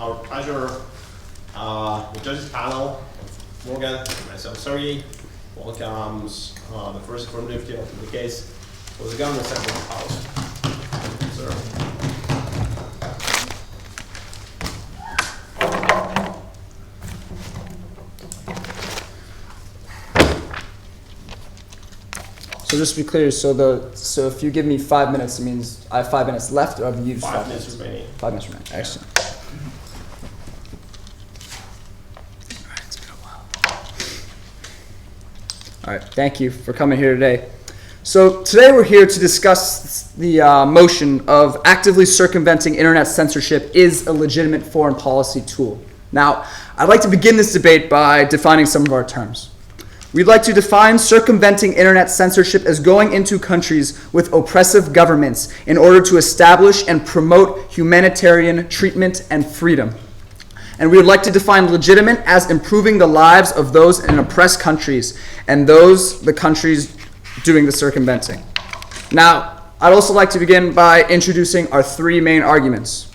our pleasure, the judges panel, Morgan, myself, Sergey, welcomes the first affirmative case of the case for the government center of the House. Sir. So just to be clear, so if you give me 5 minutes, it means I have 5 minutes left, or have you used 5 minutes? Remaining. 5 minutes remaining. Excellent. All right, thank you for coming here today. So today we're here to discuss the motion of actively circumventing internet censorship is a legitimate foreign policy tool. Now, I'd like to begin this debate by defining some of our terms. We'd like to define circumventing internet censorship as going into countries with oppressive governments in order to establish and promote humanitarian treatment and freedom. And we would like to define legitimate as improving the lives of those in oppressed countries and the countries doing the circumventing. Now, I'd also like to begin by introducing our three main arguments.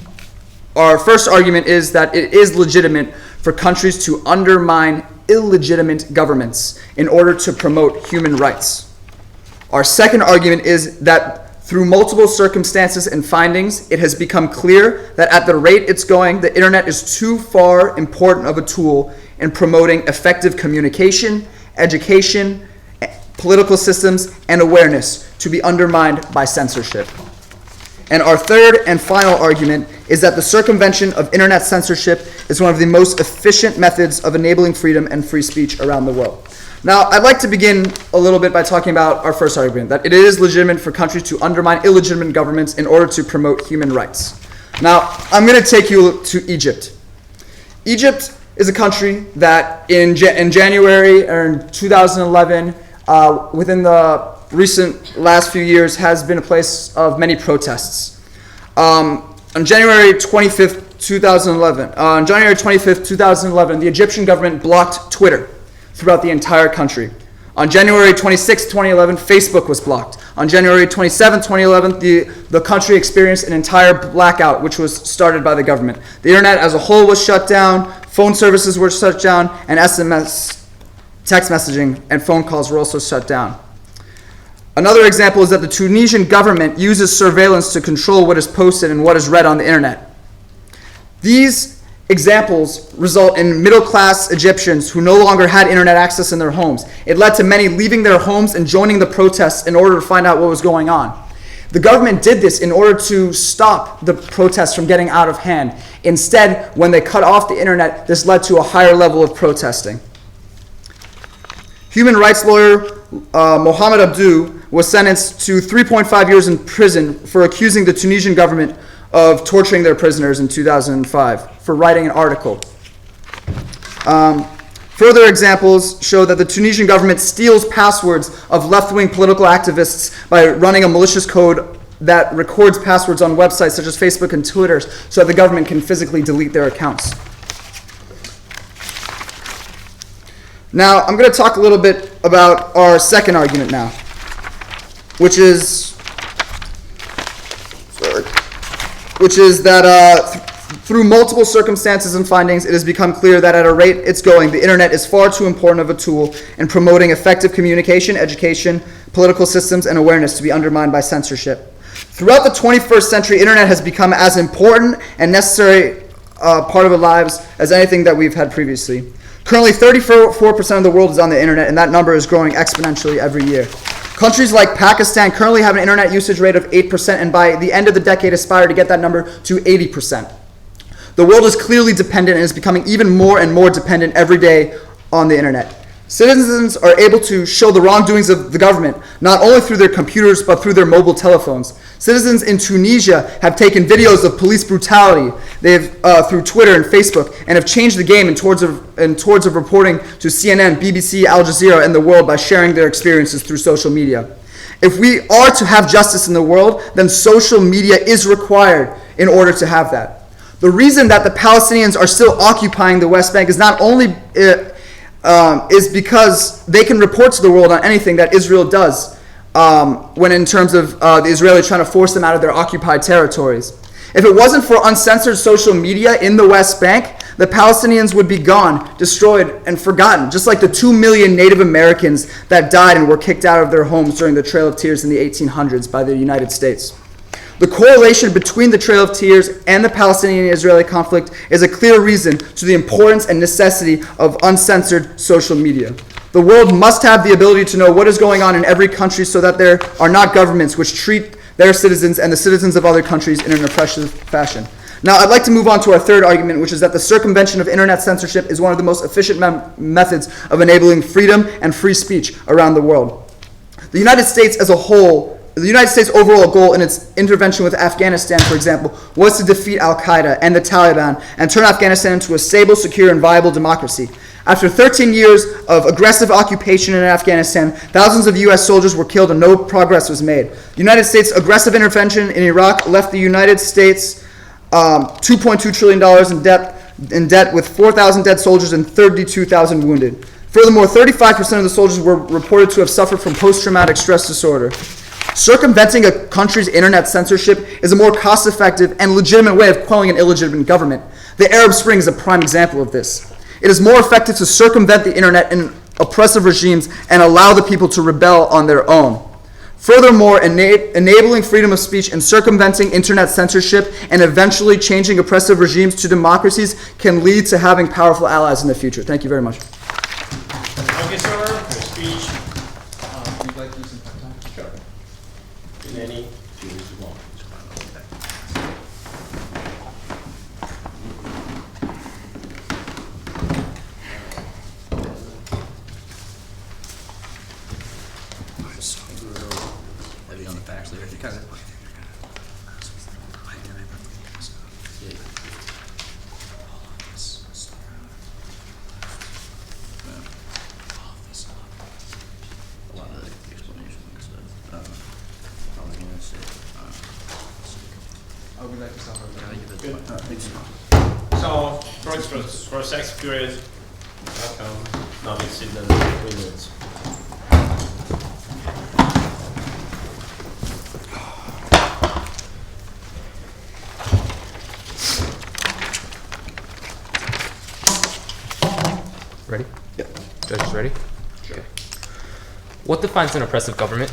Our first argument is that it is legitimate for countries to undermine illegitimate governments in order to promote human rights. Our second argument is that through multiple circumstances and findings, it has become clear that at the rate it's going, the internet is too far important of a tool in promoting effective communication, education, political systems, and awareness to be undermined by censorship. And our third and final argument is that the circumvention of internet censorship is one of the most efficient methods of enabling freedom and free speech around the world. Now, I'd like to begin a little bit by talking about our first argument, that it is legitimate for countries to undermine illegitimate governments in order to promote human rights. Now, I'm going to take you to Egypt. Egypt is a country that in January or in 2011, within the recent last few years, has been a place of many protests. On January 25th, 2011, the Egyptian government blocked Twitter throughout the entire country. On January 26, 2011, Facebook was blocked. On January 27, 2011, the country experienced an entire blackout, which was started by the government. The internet as a whole was shut down, phone services were shut down, and SMS, text messaging, and phone calls were also shut down. Another example is that the Tunisian government uses surveillance to control what is posted and what is read on the internet. These examples result in middle-class Egyptians who no longer had internet access in their homes. It led to many leaving their homes and joining the protests in order to find out what was going on. The government did this in order to stop the protests from getting out of hand. Instead, when they cut off the internet, this led to a higher level of protesting. Human rights lawyer Mohamed Abdou was sentenced to 3.5 years in prison for accusing the Tunisian government of torturing their prisoners in 2005 for writing an article. Further examples show that the Tunisian government steals passwords of left-wing political activists by running a malicious code that records passwords on websites such as Facebook and Twitter so that the government can physically delete their accounts. Now, I'm going to talk a little bit about our second argument now, which is that through multiple circumstances and findings, it has become clear that at a rate it's going, the internet is far too important of a tool in promoting effective communication, education, political systems, and awareness to be undermined by censorship. Throughout the 21st century, internet has become as important and necessary part of our lives as anything that we've had previously. Currently, 34% of the world is on the internet, and that number is growing exponentially every year. Countries like Pakistan currently have an internet usage rate of 8%, and by the end of the decade aspire to get that number to 80%. The world is clearly dependent and is becoming even more and more dependent every day on the internet. Citizens are able to show the wrongdoings of the government, not only through their computers, but through their mobile telephones. Citizens in Tunisia have taken videos of police brutality through Twitter and Facebook and have changed the game in towards of reporting to CNN, BBC, Al Jazeera, and the world by sharing their experiences through social media. If we are to have justice in the world, then social media is required in order to have that. The reason that the Palestinians are still occupying the West Bank is not only is because they can report to the world on anything that Israel does when in terms of the Israelis trying to force them out of their occupied territories. If it wasn't for uncensored social media in the West Bank, the Palestinians would be gone, destroyed, and forgotten, just like the 2 million Native Americans that died and were kicked out of their homes during the Trail of Tears in the 1800s by the United States. The correlation between the Trail of Tears and the Palestinian-Israeli conflict is a clear reason to the importance and necessity of uncensored social media. The world must have the ability to know what is going on in every country so that there are not governments which treat their citizens and the citizens of other countries in an oppressive fashion. Now, I'd like to move on to our third argument, which is that the circumvention of internet censorship is one of the most efficient methods of enabling freedom and free speech around the world. The United States as a whole, the United States' overall goal in its intervention with Afghanistan, for example, was to defeat al-Qaeda and the Taliban and turn Afghanistan into a stable, secure, and viable democracy. After 13 years of aggressive occupation in Afghanistan, thousands of U.S. soldiers were killed and no progress was made. The United States' aggressive intervention in Iraq left the United States $2.2 trillion in debt with 4,000 dead soldiers and 32,000 wounded. Furthermore, 35% of the soldiers were reported to have suffered from post-traumatic stress disorder. Circumventing a country's internet censorship is a more cost-effective and legitimate way of quelling an illegitimate government. The Arab Spring is a prime example of this. It is more effective to circumvent the internet and oppressive regimes and allow the people to rebel on their own. Furthermore, enabling freedom of speech and circumventing internet censorship and eventually changing oppressive regimes to democracies can lead to having powerful allies in the future. Thank you very much. Thank you, sir, for your speech. Would you like to use some time? Sure. In any Heavy on the facts there. You kind of. A lot of the explanation and stuff. I was gonna say. I would like to stop So, for a sex period, welcome. Now we sit in 3 minutes. Ready? Yeah. Judges ready? Okay. What defines an oppressive government?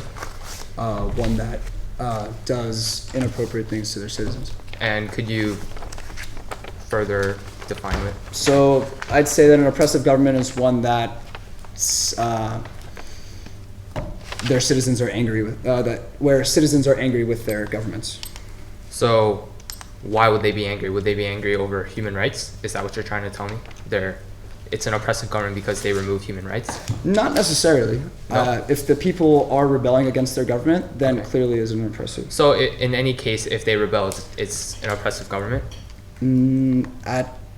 One that does inappropriate things to their citizens. And could you further define it? So I'd say that an oppressive government is one that their citizens are angry with, where citizens are angry with their governments. So why would they be angry? Would they be angry over human rights? Is that what you're trying to tell me? It's an oppressive government because they remove human rights? Not necessarily. No. If the people are rebelling against their government, then it clearly is an oppressive. So in any case, if they rebel, it's an oppressive government?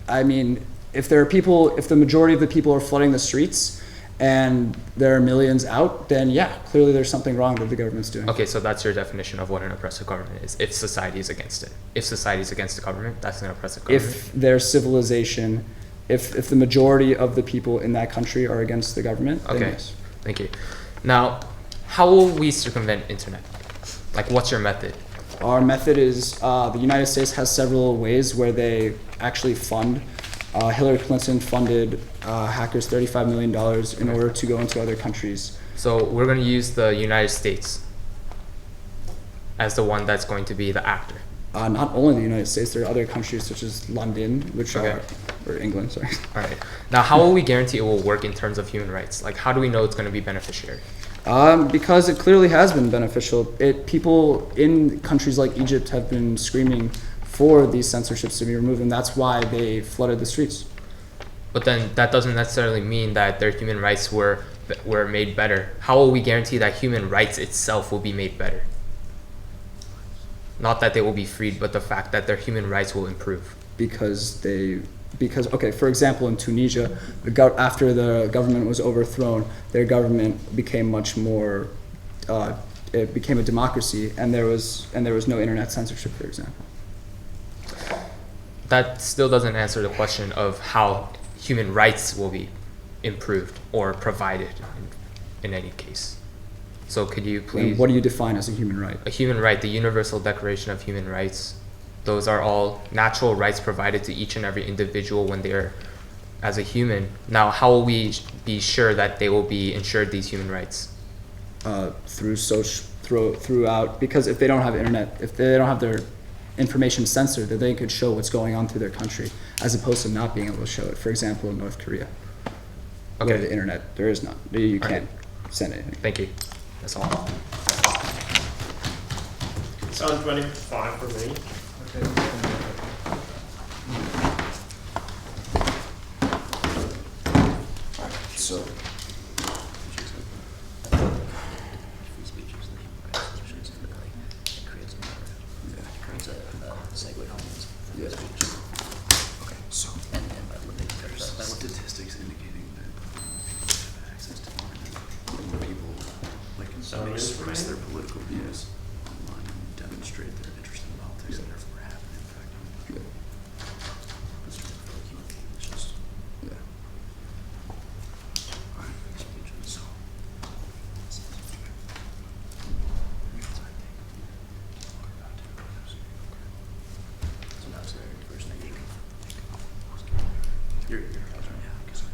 I mean, if the majority of the people are flooding the streets and there are millions out, then yeah, clearly there's something wrong that the government's doing. Okay, so that's your definition of what an oppressive government is. If society is against it. If society is against the government, that's an oppressive government. If their civilization, if the majority of the people in that country are against the government, then Okay, yes. thank you. Now, how will we circumvent internet? Like, what's your method? Our method is the United States has several ways where they actually fund. Hillary Clinton funded hackers $35 million in order to go into other countries. So we're going to use the United States as the one that's going to be the actor. Not only the United States, there are other countries such as London, which Okay. or England, sorry. All right. Now, how will we guarantee it will work in terms of human rights? Like, how do we know it's going to be beneficiary? Because it clearly has been beneficial. People in countries like Egypt have been screaming for these censorships to be removed, and that's why they flooded the streets. But then that doesn't necessarily mean that their human rights were made better. How will we guarantee that human rights itself will be made better? Not that they will be freed, but the fact that their human rights will improve. Because okay, for example, in Tunisia, after the government was overthrown, their government became much more. It became a democracy, and there was no internet censorship, for example. That still doesn't answer the question of how human rights will be improved or provided in any case. So could you please... And what do you define as a human right? A human right, the Universal Declaration of Human Rights Those are all natural rights provided to each and every individual when they're as a human. Now, how will we be sure that they will be ensured these human rights? Throughout, because if they don't have internet, if they don't have their information censored, then they could show what's going on through their country, as opposed to not being able to show it. For example, in North Korea, where the internet, there is none. You can't send anything. Thank you. That's all. 725 for me. So, Free speech is the human rights institutions, and like it creates a segue almost. yeah. Okay, so And by limiting There's statistics indicating that access to internet, more people like So can it's express right. their political views online and demonstrate their interest in politics and therefore have an impact on yeah. It's just for like human beings. It's just Yeah. speech and so. So now it's the first thing you can. You're yeah, 'cause I'd like to start.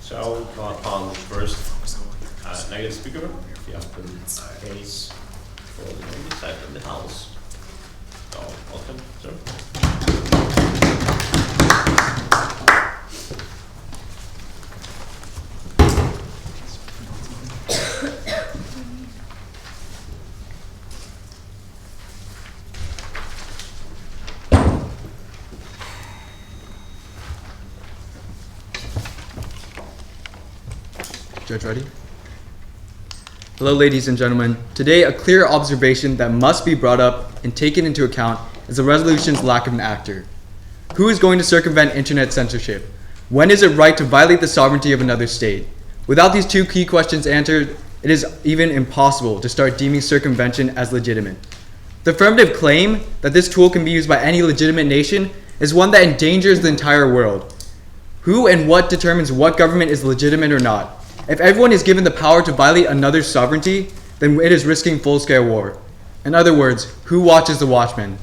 So, on first, negative speaker, if you have the case for the negative side of the house. So, welcome, sir. Judge, ready? Hello, ladies and gentlemen. Today, a clear observation that must be brought up and taken into account is the resolution's lack of an actor. Who is going to circumvent internet censorship? When is it right to violate the sovereignty of another state? Without these two key questions answered, it is even impossible to start deeming circumvention as legitimate. The affirmative claim that this tool can be used by any legitimate nation is one that endangers the entire world. Who and what determines what government is legitimate or not? If everyone is given the power to violate another's sovereignty, then it is risking full-scale war. In other words, who watches the watchman?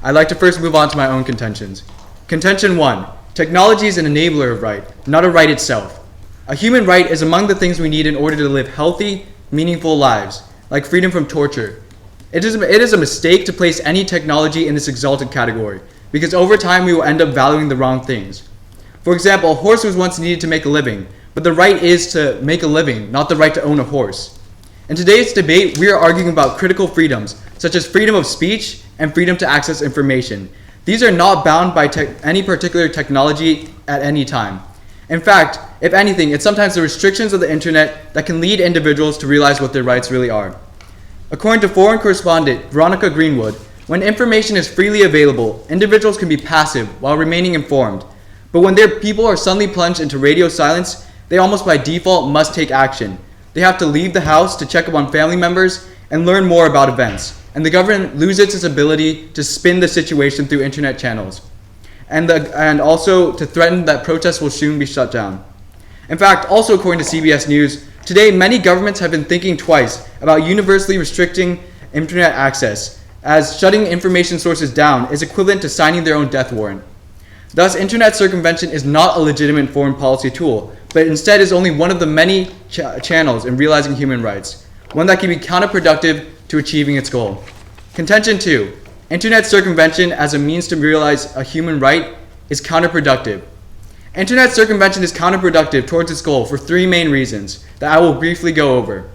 I'd like to first move on to my own contentions. Contention 1. Technology is an enabler of right, not a right itself. A human right is among the things we need in order to live healthy, meaningful lives, like freedom from torture. It is a mistake to place any technology in this exalted category, because over time we will end up valuing the wrong things. For example, a horse was once needed to make a living, but the right is to make a living, not the right to own a horse. In today's debate, we are arguing about critical freedoms, such as freedom of speech and freedom to access information. These are not bound by any particular technology at any time. In fact, if anything, it's sometimes the restrictions of the internet that can lead individuals to realize what their rights really are. According to foreign correspondent Veronica Greenwood, when information is freely available, individuals can be passive while remaining informed. But when their people are suddenly plunged into radio silence, they almost by default must take action. They have to leave the house to check up on family members and learn more about events. And the government loses its ability to spin the situation through internet channels. And also to threaten that protests will soon be shut down. In fact, also according to CBS News, today many governments have been thinking twice about universally restricting internet access, as shutting information sources down is equivalent to signing their own death warrant. Thus, internet circumvention is not a legitimate foreign policy tool, but instead is only one of the many channels in realizing human rights, one that can be counterproductive to achieving its goal. Contention 2. Internet circumvention as a means to realize a human right is counterproductive. Internet circumvention is counterproductive towards its goal for three main reasons that I will briefly go over.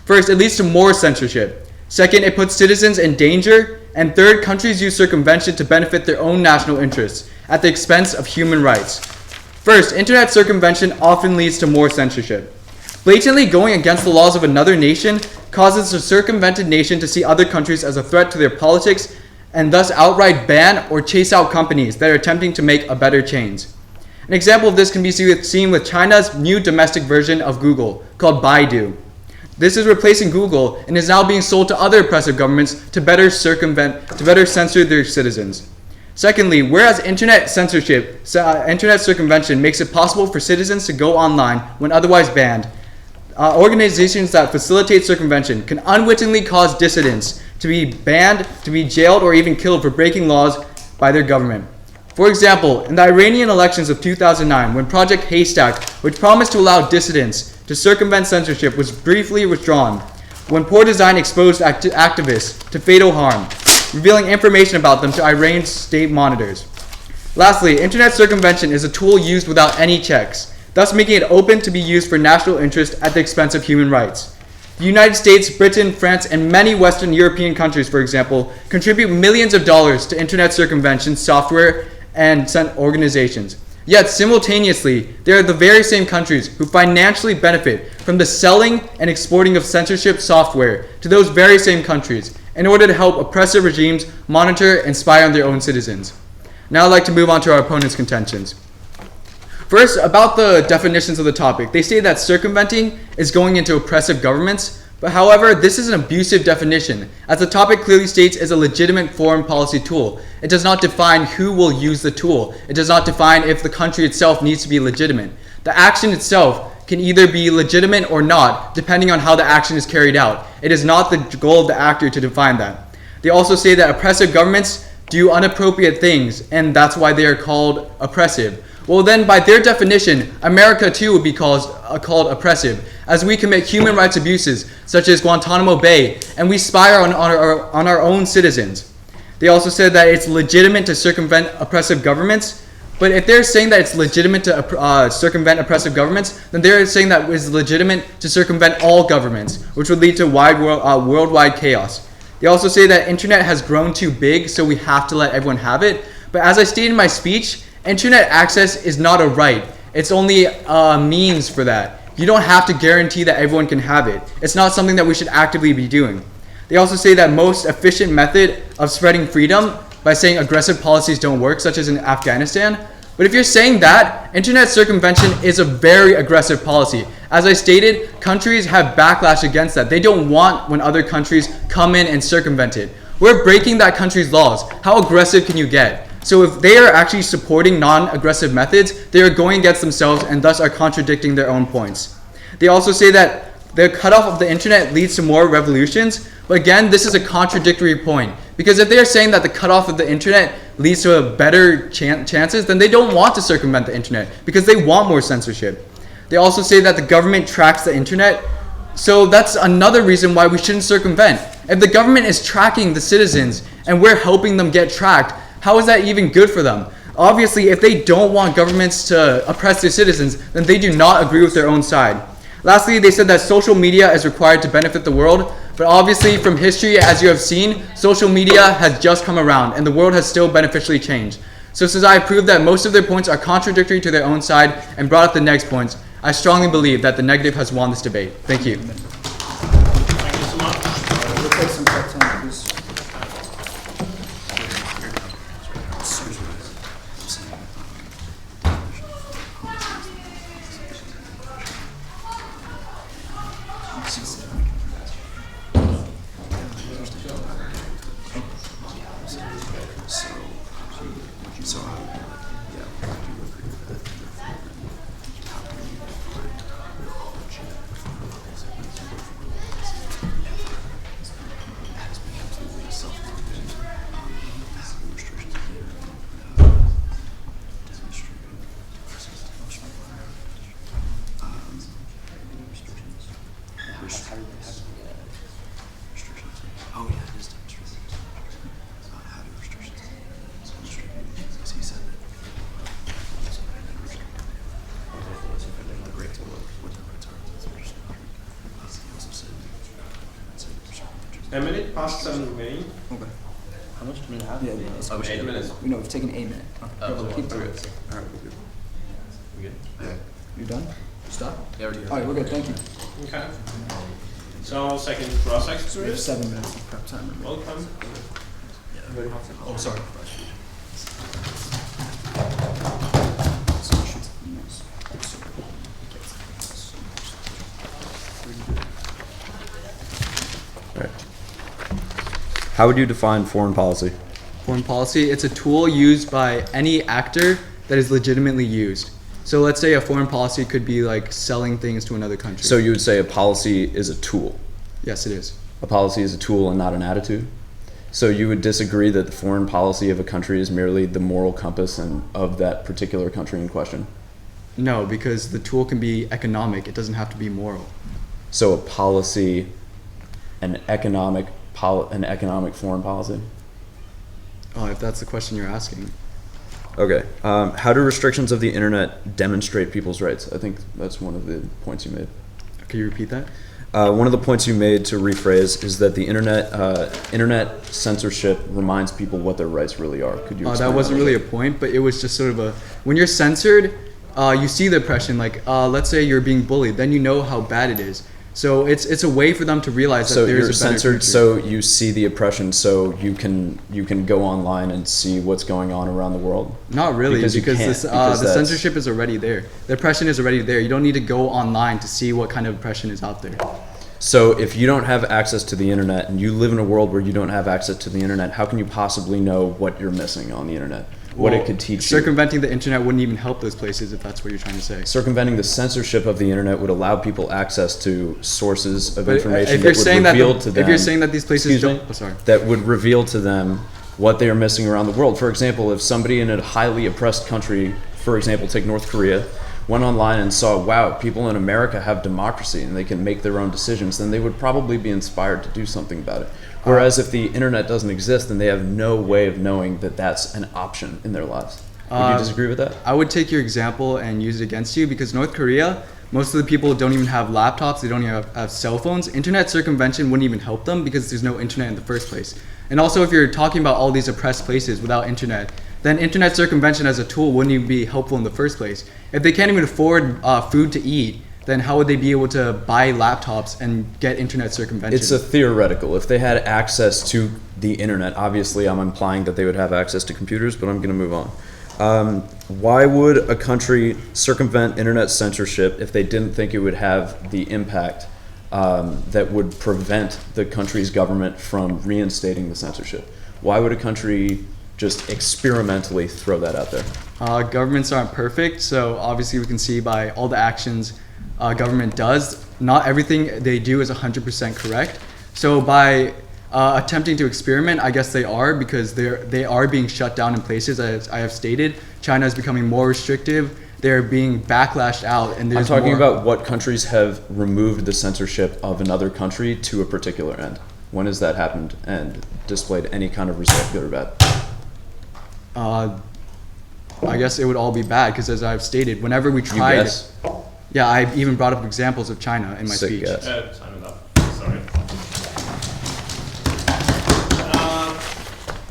First, it leads to more censorship. Second, it puts citizens in danger. And third, countries use circumvention to benefit their own national interests at the expense of human rights. First, internet circumvention often leads to more censorship. Blatantly going against the laws of another nation causes the circumvented nation to see other countries as a threat to their politics and thus outright ban or chase out companies that are attempting to make a better change. An example of this can be seen with China's new domestic version of Google called Baidu. This is replacing Google and is now being sold to other oppressive governments to better censor their citizens. Secondly, whereas internet censorship, internet circumvention makes it possible for citizens to go online when otherwise banned, organizations that facilitate circumvention can unwittingly cause dissidents to be banned, to be jailed, or even killed for breaking laws by their government. For example, in the Iranian elections of 2009, when Project Haystack, which promised to allow dissidents to circumvent censorship, was briefly withdrawn, when poor design exposed activists to fatal harm, revealing information about them to Iran's state monitors. Lastly, internet circumvention is a tool used without any checks, thus making it open to be used for national interest at the expense of human rights. The United States, Britain, France, and many Western European countries, for example, contribute millions of dollars to internet circumvention software and organizations. Yet simultaneously, they are the very same countries who financially benefit from the selling and exporting of censorship software to those very same countries in order to help oppressive regimes monitor and spy on their own citizens. Now I'd like to move on to our opponents' contentions. First, about the definitions of the topic. They say that circumventing is going into oppressive governments, but however, this is an abusive definition, as the topic clearly states is a legitimate foreign policy tool. It does not define who will use the tool. It does not define if the country itself needs to be legitimate. The action itself can either be legitimate or not, depending on how the action is carried out. It is not the goal of the actor to define that. They also say that oppressive governments do inappropriate things, and that's why they are called oppressive. Well then, by their definition, America too would be called oppressive, as we commit human rights abuses, such as Guantanamo Bay, and we spy on our own citizens. They also said that it's legitimate to circumvent oppressive governments, but if they're saying that it's legitimate to circumvent oppressive governments, then they're saying that it's legitimate to circumvent all governments, which would lead to worldwide chaos. They also say that internet has grown too big, so we have to let everyone have it. But as I stated in my speech, internet access is not a right. It's only a means for that. You don't have to guarantee that everyone can have it. It's not something that we should actively be doing. They also say that most efficient method of spreading freedom by saying aggressive policies don't work, such as in Afghanistan. But if you're saying that, internet circumvention is a very aggressive policy. As I stated, countries have backlash against that. They don't want when other countries come in and circumvent it. We're breaking that country's laws. How aggressive can you get? So if they are actually supporting non-aggressive methods, they are going against themselves and thus are contradicting their own points. They also say that the cutoff of the internet leads to more revolutions, but again, this is a contradictory point. Because if they are saying that the cutoff of the internet leads to a better chances, then they don't want to circumvent the internet because they want more censorship. They also say that the government tracks the internet, so that's another reason why we shouldn't circumvent. If the government is tracking the citizens and we're helping them get tracked, how is that even good for them? Obviously, if they don't want governments to oppress their citizens, then they do not agree with their own side. Lastly, they said that social media is required to benefit the world, but obviously from history, as you have seen, social media has just come around and the world has still beneficially changed. So since I proved that most of their points are contradictory to their own side and brought up the next points, I strongly believe that the negative has won this debate. Thank you. Thank you so much. We'll take some time, please. So, yeah, I do agree with that. How can we find has been completely self-funded, having restrictions demonstrating versus emotional restrictions. Oh yeah, it is demonstrating. How do restrictions demonstrating? Because he said that the rights were what the rights are. He also said A minute past 7 remaining. Okay. How much do we have? Yeah, it's 8 minutes. We know we've taken 8 minutes. Okay. Keep through it. all right, we're good. We good? Yeah. You done? Stop? Yeah, already. All right, we're good. Thank you. Okay. So, second cross We have exercise. 7 minutes of prep time. Welcome. Oh, sorry. How would you define foreign policy? foreign policy, it's a tool used by any actor that is legitimately used. So let's say a foreign policy could be like selling things to another country. So you would say a policy is a tool. Yes, it is. A policy is a tool and not an attitude. So you would disagree that the foreign policy of a country is merely the moral compass of that particular country in question. No, because the tool can be economic. It doesn't have to be moral. So a policy, an economic foreign policy. If that's the question you're asking. Okay. How do restrictions of the internet demonstrate people's rights? I think that's one of the points you made. Can you repeat that? One of the points you made, to rephrase, is that the internet censorship reminds people what their rights really are. Could you explain that wasn't really a point, but it was just sort of a, when you're censored, you see the oppression, like let's say you're being bullied, then you know how bad it is. So it's a way for them to realize that So there's you're a better censored, future. so you see the oppression, so you can go online and see what's going on around the world. Not really, Because you can't, this, because the that's- censorship is already there. The oppression is already there. You don't need to go online to see what kind of oppression is out there. So if you don't have access to the internet and you live in a world where you don't have access to the internet, how can you possibly know what you're missing on the internet? What it could teach you? Circumventing the internet wouldn't even help those places, if that's what you're trying to say. Circumventing the censorship of the internet would allow people access to sources of But information if you're that would saying reveal to them. if you're saying that these places Excuse me? don't, oh, sorry. That would reveal to them what they are missing around the world. For example, if somebody in a highly oppressed country, for example, take North Korea, went online and saw, wow, people in America have democracy and they can make their own decisions, then they would probably be inspired to do something about it. Whereas if the internet doesn't exist, then they have no way of knowing that that's an option in their lives. Would you disagree with that? I would take your example and use it against you, because North Korea, most of the people don't even have laptops, they don't even have cell phones. Internet circumvention wouldn't even help them because there's no internet in the first place. And also, if you're talking about all these oppressed places without internet, then internet circumvention as a tool wouldn't even be helpful in the first place. If they can't even afford food to eat, then how would they be able to buy laptops and get internet circumvention? It's a theoretical. If they had access to the internet, obviously I'm implying that they would have access to computers, but I'm going to move on. Why would a country circumvent internet censorship if they didn't think it would have the impact that would prevent the country's government from reinstating the censorship? Why would a country just experimentally throw that out there? Governments aren't perfect, so obviously we can see by all the actions government does, not everything they do is 100% correct. So by attempting to experiment, I guess they are, because they are being shut down in places, as I have stated. China is becoming more restrictive. They're being backlashed out, and there's I'm talking more. about what countries have removed the censorship of another country to a particular end. When has that happened and displayed any kind of result, good or bad? I guess it would all be bad, because as I've stated, whenever we You tried, guess? yeah, I even brought up examples of China in my Sick speech. guess. Time it up. Sorry.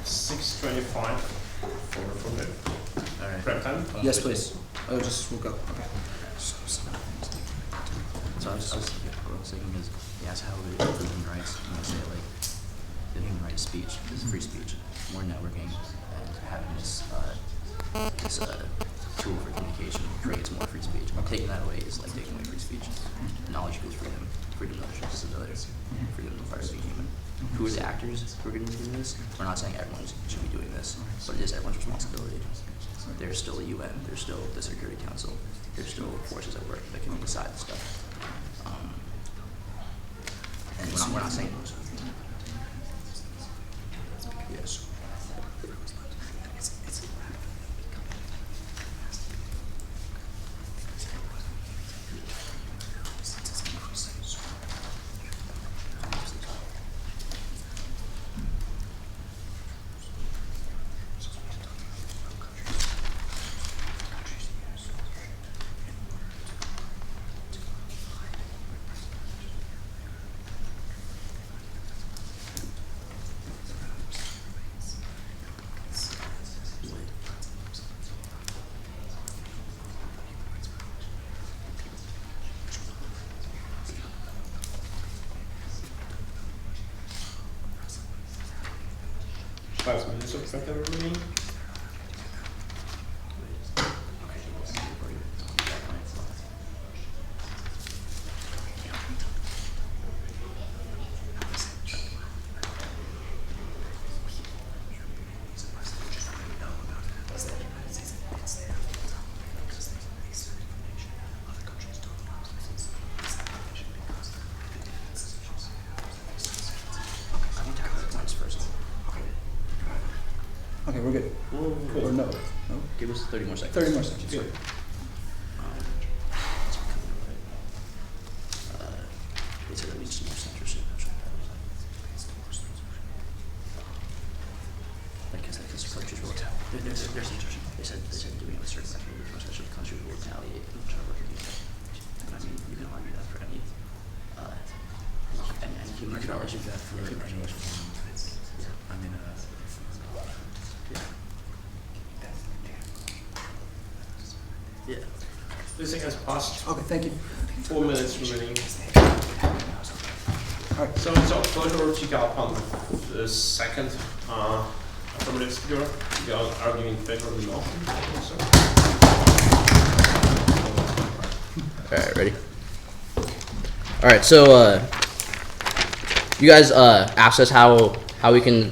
6:25 for the prep time. Yes, please. Oh, just woke up. Okay. So I was thinking, is he asked how would it improve human rights? And I say like, the human right of speech is free speech, more networking, and having this tool for communication creates more free speech. Taking that away is like taking away free speech. Knowledge equals freedom. Freedom of disability. Freedom requires being human. Who are the actors who are going to be doing this? We're not saying everyone should be doing this, but it is everyone's responsibility. There's still the UN, there's still the Security Council, there's still forces at work that can decide this stuff. And we're not saying yes. Five minutes of prep, everybody. 30 more seconds. 30 more seconds. Good. They said it leads to more censorship. Because countries will retaliate. There's censorship. They said doing it with certain countries will retaliate and try to work against it. And I mean, you can argue that for any human rights violation. Yeah. This thing has passed. Okay, thank you. 4 minutes remaining. So it's our pleasure to call upon the second affirmative speaker. You are arguing in favor of the motion. Alright, ready? Alright, so you guys asked us how we can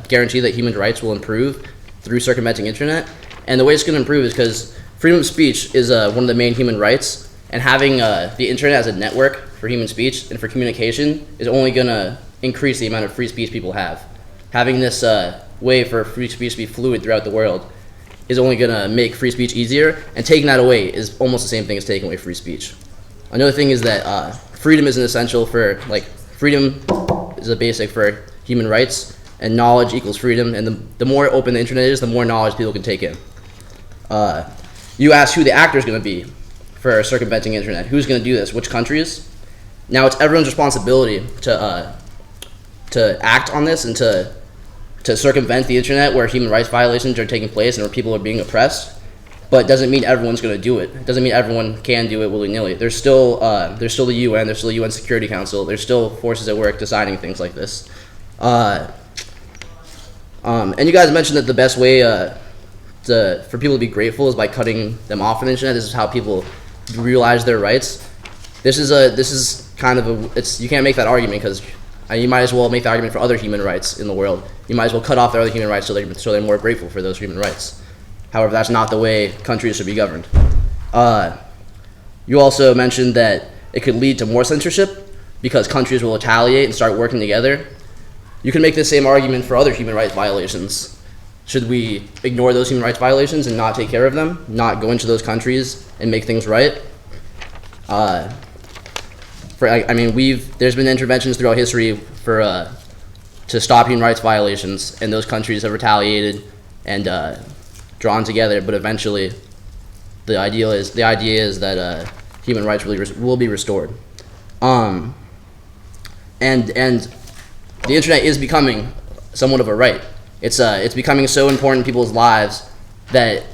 guarantee that human rights will improve through circumventing internet. And the way it's going to improve is because freedom of speech is one of the main human rights, and having the internet as a network for human speech and for communication is only going to increase the amount of free speech people have. Having this way for free speech to be fluid throughout the world is only going to make free speech easier, and taking that away is almost the same thing as taking away free speech. Another thing is that freedom is an essential for, freedom is a basic for human rights, and knowledge equals freedom, and the more open the internet is, the more knowledge people can take in. You asked who the actor is going to be for circumventing internet. Who's going to do this? Which countries? Now it's everyone's responsibility to act on this and to circumvent the internet where human rights violations are taking place and where people are being oppressed. But it doesn't mean everyone's going to do it. It doesn't mean everyone can do it willy-nilly. There's still the UN. There's still the UN Security Council. There's still forces at work deciding things like this. And you guys mentioned that the best way for people to be grateful is by cutting them off on the internet. This is how people realize their rights. This is kind of you can't make that argument because you might as well make the argument for other human rights in the world. You might as well cut off their other human rights so they're more grateful for those human rights. However, that's not the way countries should be governed. You also mentioned that it could lead to more censorship because countries will retaliate and start working together. You can make the same argument for other human rights violations. Should we ignore those human rights violations and not take care of them, not go into those countries and make things right? There's been interventions throughout history to stop human rights violations, and those countries have retaliated and drawn together. But eventually, the idea is that human rights will be restored. And the internet is becoming somewhat of a right. It's becoming so important in people's lives that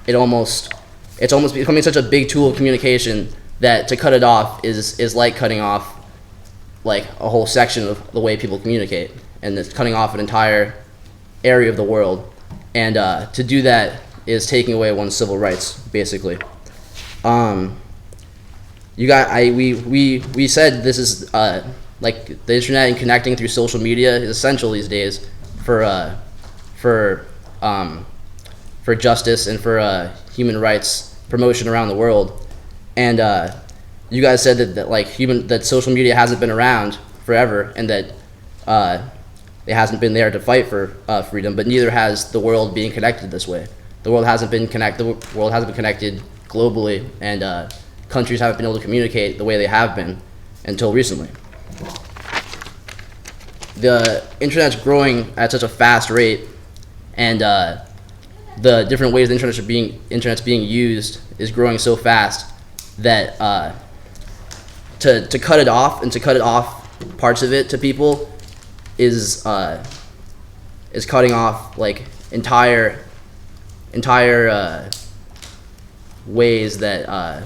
it's almost becoming such a big tool of communication that to cut it off is like cutting off a whole section of the way people communicate, and it's cutting off an entire area of the world. And to do that is taking away one's civil rights, basically. We said this is the internet and connecting through social media is essential these days for justice and for human rights promotion around the world. And you guys said that social media hasn't been around forever, and that it hasn't been there to fight for freedom, but neither has the world being connected this way. The world hasn't been connected globally, and countries haven't been able to communicate the way they have been until recently. The internet's growing at such a fast rate, and the different ways the internet's being used is growing so fast that to cut it off and to cut it off parts of it to people is cutting off entire ways that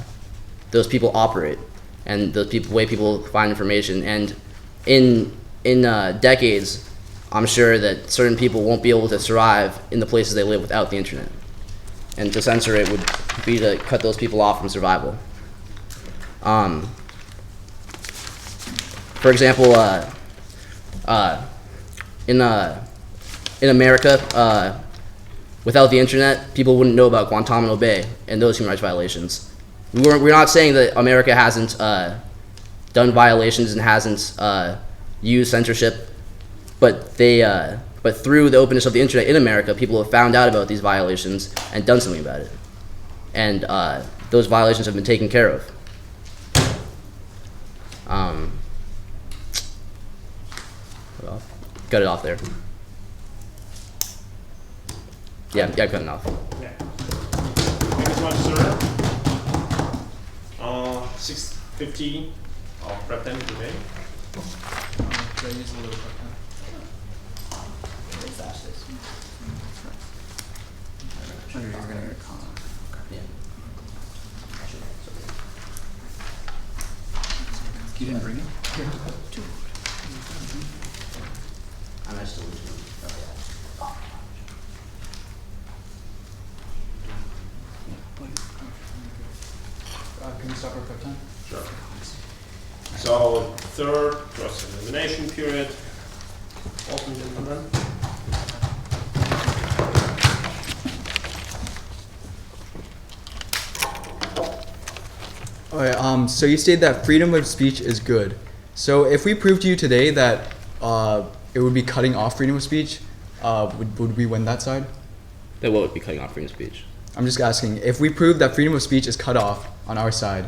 those people operate and the way people find information. And in decades, I'm sure that certain people won't be able to survive in the places they live without the internet. And to censor it would be to cut those people off from survival. For example, in America, without the internet, people wouldn't know about Guantanamo Bay and those human rights violations. We're not saying that America hasn't done violations and hasn't used censorship, but they But through the openness of the internet in America, people have found out about these violations and done something about it. And those violations have been taken care of. Cut it off there. Yeah, cut it off. Yeah. Thank you so much, sir. 6:50 of prep time today. You didn't bring it? I'm still losing. Can we stop our prep time? Sure. So third cross-examination period. Open, gentlemen. Alright, so you stated that freedom of speech is good. So if we prove to you today that it would be cutting off freedom of speech, would we win that side? That what would be cutting off freedom of speech? I'm just asking, if we prove that freedom of speech is cut off on our side,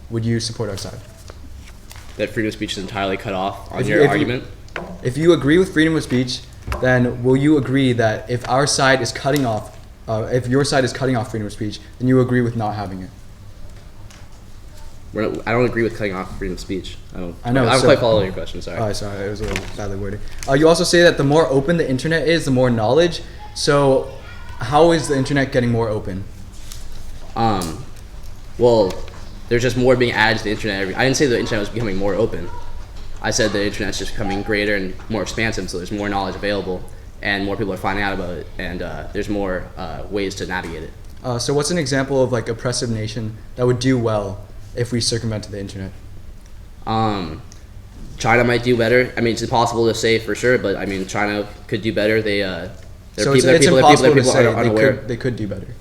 would you support our side? That freedom of speech is entirely cut off on If your you- argument? If you agree with freedom of speech, then will you agree that if our side is cutting off, if your side is cutting off freedom of speech, then you agree with not having it? I don't agree with cutting off freedom of speech. I I know, don't so- quite follow your question, sorry. Oh, sorry, it was a little badly worded. You also say that the more open the internet is, the more knowledge. So, how is the internet getting more open? Well, there's just more being added to the internet. I didn't say the internet was becoming more open. I said the internet's just becoming greater and more expansive, so there's more knowledge available, and more people are finding out about it, and there's more ways to navigate it. So, what's an example of like oppressive nation that would do well if we circumvented the internet? China might do better. I mean, it's impossible to say for sure, but I mean, China could do better. So it's impossible to say they could do better.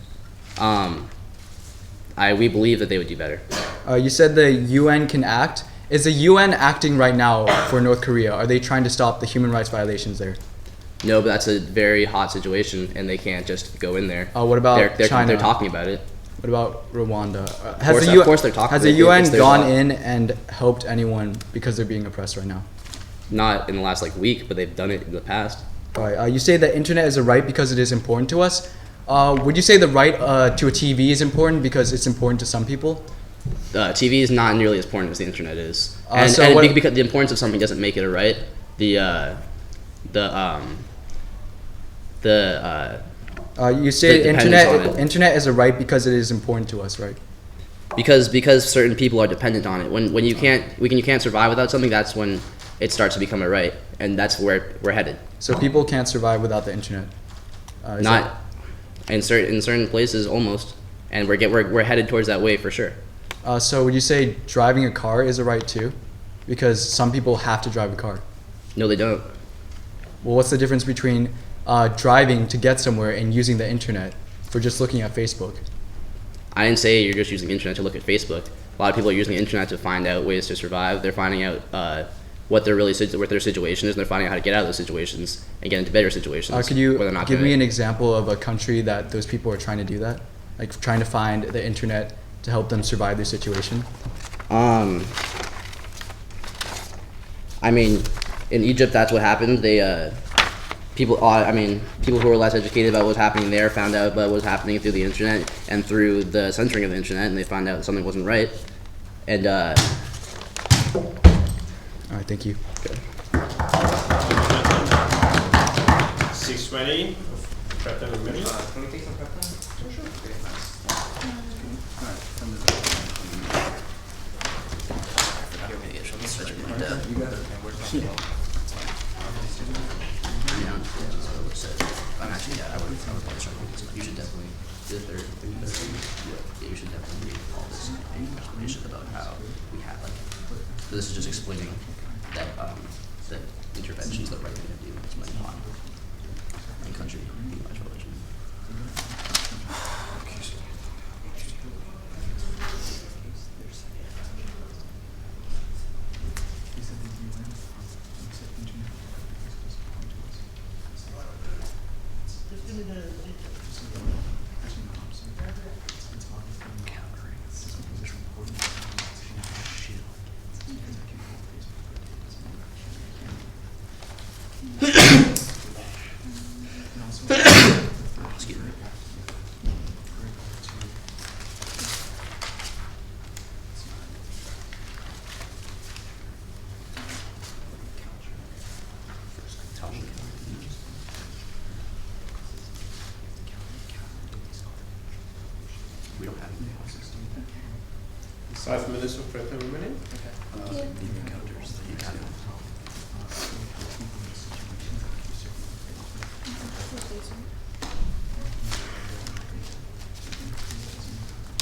We believe that they would do better. You said the UN can act. Is the UN acting right now for North Korea? Are they trying to stop the human rights violations there? No, but that's a very hot situation, and they can't just go in there. What about China? They're talking about it. What about Rwanda? Of course they're talking. Has the UN gone in and helped anyone because they're being oppressed right now? Not in the last week, but they've done it in the past. All right. You say the internet is a right because it is important to us. Would you say the right to a TV is important because it's important to some people? TV is not nearly as important as the internet is, because the importance of something doesn't make it a right. You say the dependence on it. internet is a right because it is important to us, right? Because certain people are dependent on it. When you can't survive without something, that's when it starts to become a right, and that's where we're headed. So people can't survive without the internet. Not in certain places almost, and we're headed towards that way for sure. So would you say driving a car is a right too? Because some people have to drive a car. No, they don't. Well, what's the difference between driving to get somewhere and using the internet for just looking at Facebook? I didn't say you're just using the internet to look at Facebook. A lot of people are using the internet to find out ways to survive. They're finding out what their situation is, and they're finding out how to get out of those situations and get into better situations. Could you where they're not give doing me it. an example of a country that those people are trying to do that? Like trying to find the internet to help them survive their situation? I mean, in Egypt, that's what happened. People who were less educated about what was happening there found out about what was happening through the internet and through the censoring of the internet, and they found out something wasn't right. And all right, thank you. 6:20. Prep time is ready. Can we take some prep time? Sure. Okay, nice. Alright, from the you got it. Okay, where's my phone? I would probably struggle with this. You should definitely do the third. Yeah, you should definitely read all this information about how we have so this is just explaining that that intervention is the right thing to do when in country human rights violation. 5 minutes of prep remaining. The encounters that you have. You have an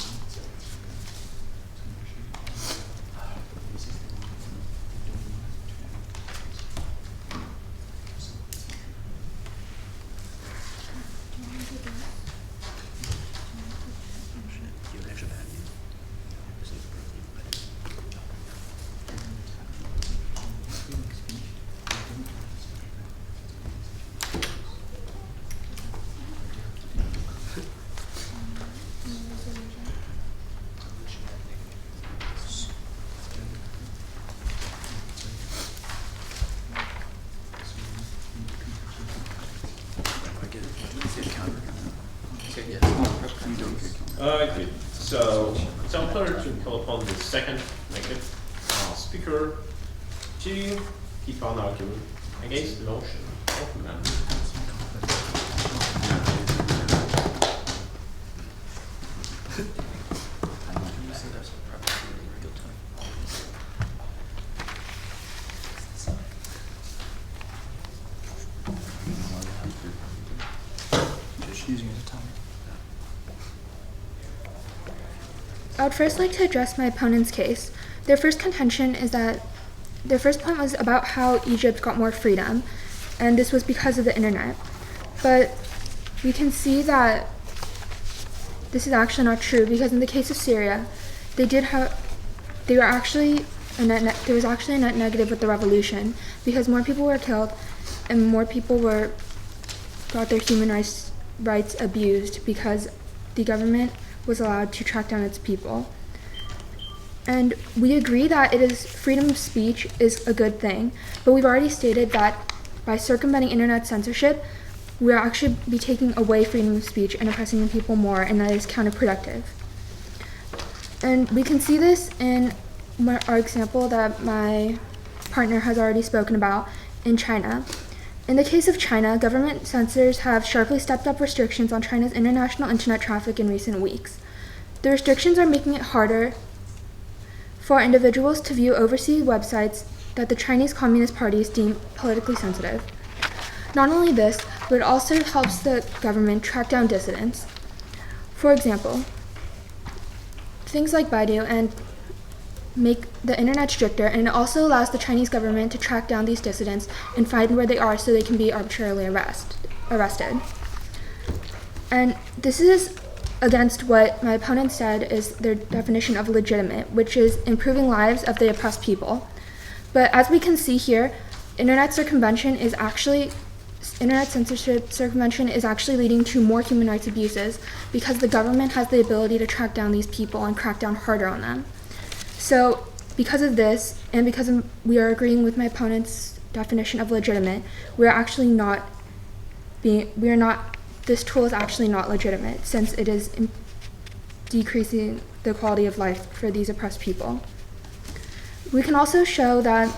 extra pad, Good. So, Templar to call upon the second negative speaker to keep on arguing against the motion of amendment. Just using it as a timer. I would first like to address my opponent's case. Their first contention is that their first point was about how Egypt got more freedom, and this was because of the internet. But we can see that this is actually not true, because in the case of Syria, there was actually a net negative with the revolution, because more people were killed and more people got their human rights abused because the government was allowed to track down its people. And we agree that freedom of speech is a good thing, but we've already stated that by circumventing internet censorship, we'll actually be taking away freedom of speech and oppressing the people more, and that is counterproductive. And we can see this in our example that my partner has already spoken about in China. In the case of China, government censors have sharply stepped up restrictions on China's international internet traffic in recent weeks. The restrictions are making it harder for individuals to view overseas websites that the Chinese Communist parties deem politically sensitive. Not only this, but it also helps the government track down dissidents. For example, things like Baidu and make the internet stricter, and it also allows the Chinese government to track down these dissidents and find where they are so they can be arbitrarily arrested. And this is against what my opponent said is their definition of legitimate, which is improving lives of the oppressed people. But as we can see here, internet censorship circumvention is actually leading to more human rights abuses because the government has the ability to track down these people and crack down harder on them. So because of this, and because we are agreeing with my opponent's definition of legitimate, this tool is actually not legitimate, since it is decreasing the quality of life for these oppressed people. We can also show that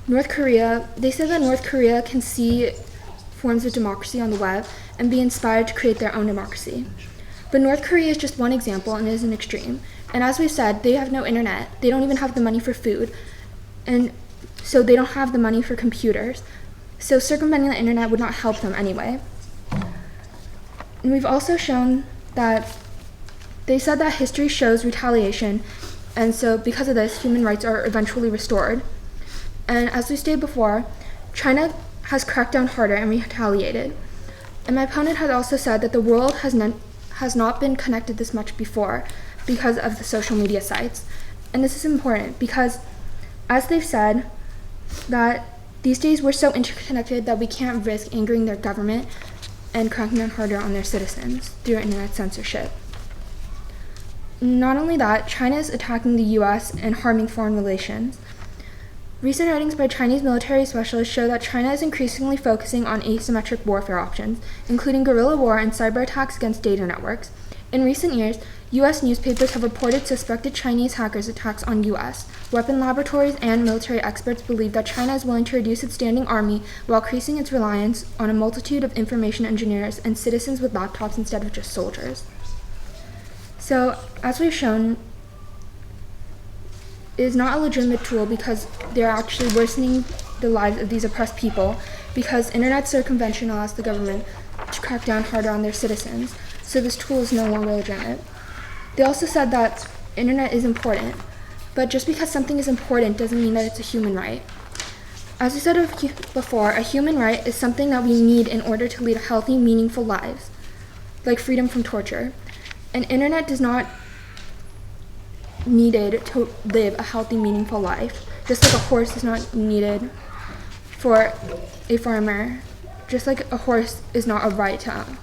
they said that North Korea can see forms of democracy on the web and be inspired to create their own democracy. But North Korea is just one example and is an extreme. And as we've said, they have no internet. They don't even have the money for food. And so they don't have the money for computers. So circumventing the internet would not help them anyway. And we've also shown that they said that history shows retaliation, and so because of this, human rights are eventually restored. And as we stated before, China has cracked down harder and retaliated. And my opponent has also said that the world has not been connected this much before because of the social media sites. And this is important because, as they've said, that these days we're so interconnected that we can't risk angering their government and cracking down harder on their citizens through internet censorship. Not only that, China is attacking the US and harming foreign relations. Recent writings by Chinese military specialists show that China is increasingly focusing on asymmetric warfare options, including guerrilla war and cyber attacks against data networks. In recent years, US newspapers have reported suspected Chinese hackers' attacks on US. Weapon laboratories and military experts believe that China is willing to reduce its standing army while increasing its reliance on a multitude of information engineers and citizens with laptops instead of just soldiers. So, as we've shown, is not a legitimate tool because they're actually worsening the lives of these oppressed people, because internet circumvention allows the government to crack down harder on their citizens, so this tool is no longer legitimate. They also said that internet is important, but just because something is important doesn't mean that it's a human right. As we said before, a human right is something that we need in order to lead healthy, meaningful lives, like freedom from torture. And internet does not needed to live a healthy, meaningful life, just like a horse is not needed for a farmer, just like a horse is not a right to own.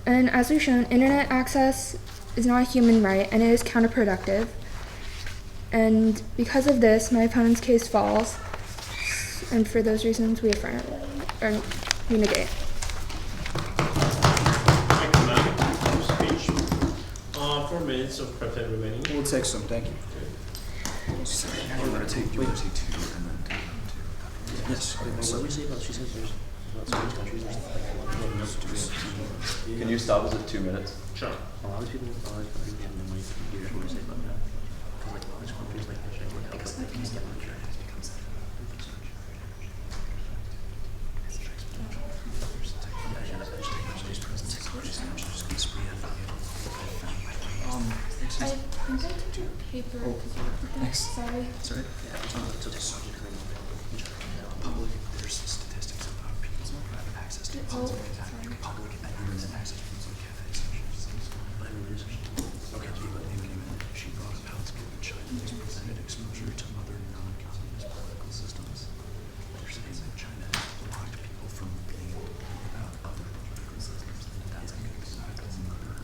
And as we've shown, internet access is not a human right, and it is counterproductive. And because of this, my opponent's case falls, and for those reasons, we affirm, or we negate. Thank you, ma'am. Speech. 4 minutes of prep time remaining. We'll take some, thank you. We're gonna take 2 and then take 2. Yes. What did we say about, she says there's about so many countries, there's like, Can you stop us at 2 minutes? Sure. a lot of people, a lot of countries have no money to hear what we say about that. Because like a lot of countries like Russia would help, but they can't get money. I think I took a paper. Sorry. Sorry? Yeah, it's not until technology because Public, there's statistics about people who have access to Oh, public sorry. internet access to public cafes. but I mean, there's Okay, but she brought up how it's given China has prevented exposure to other non-communist political systems. They're saying that China has blocked people from being able to read about other political systems, and that's a good sign.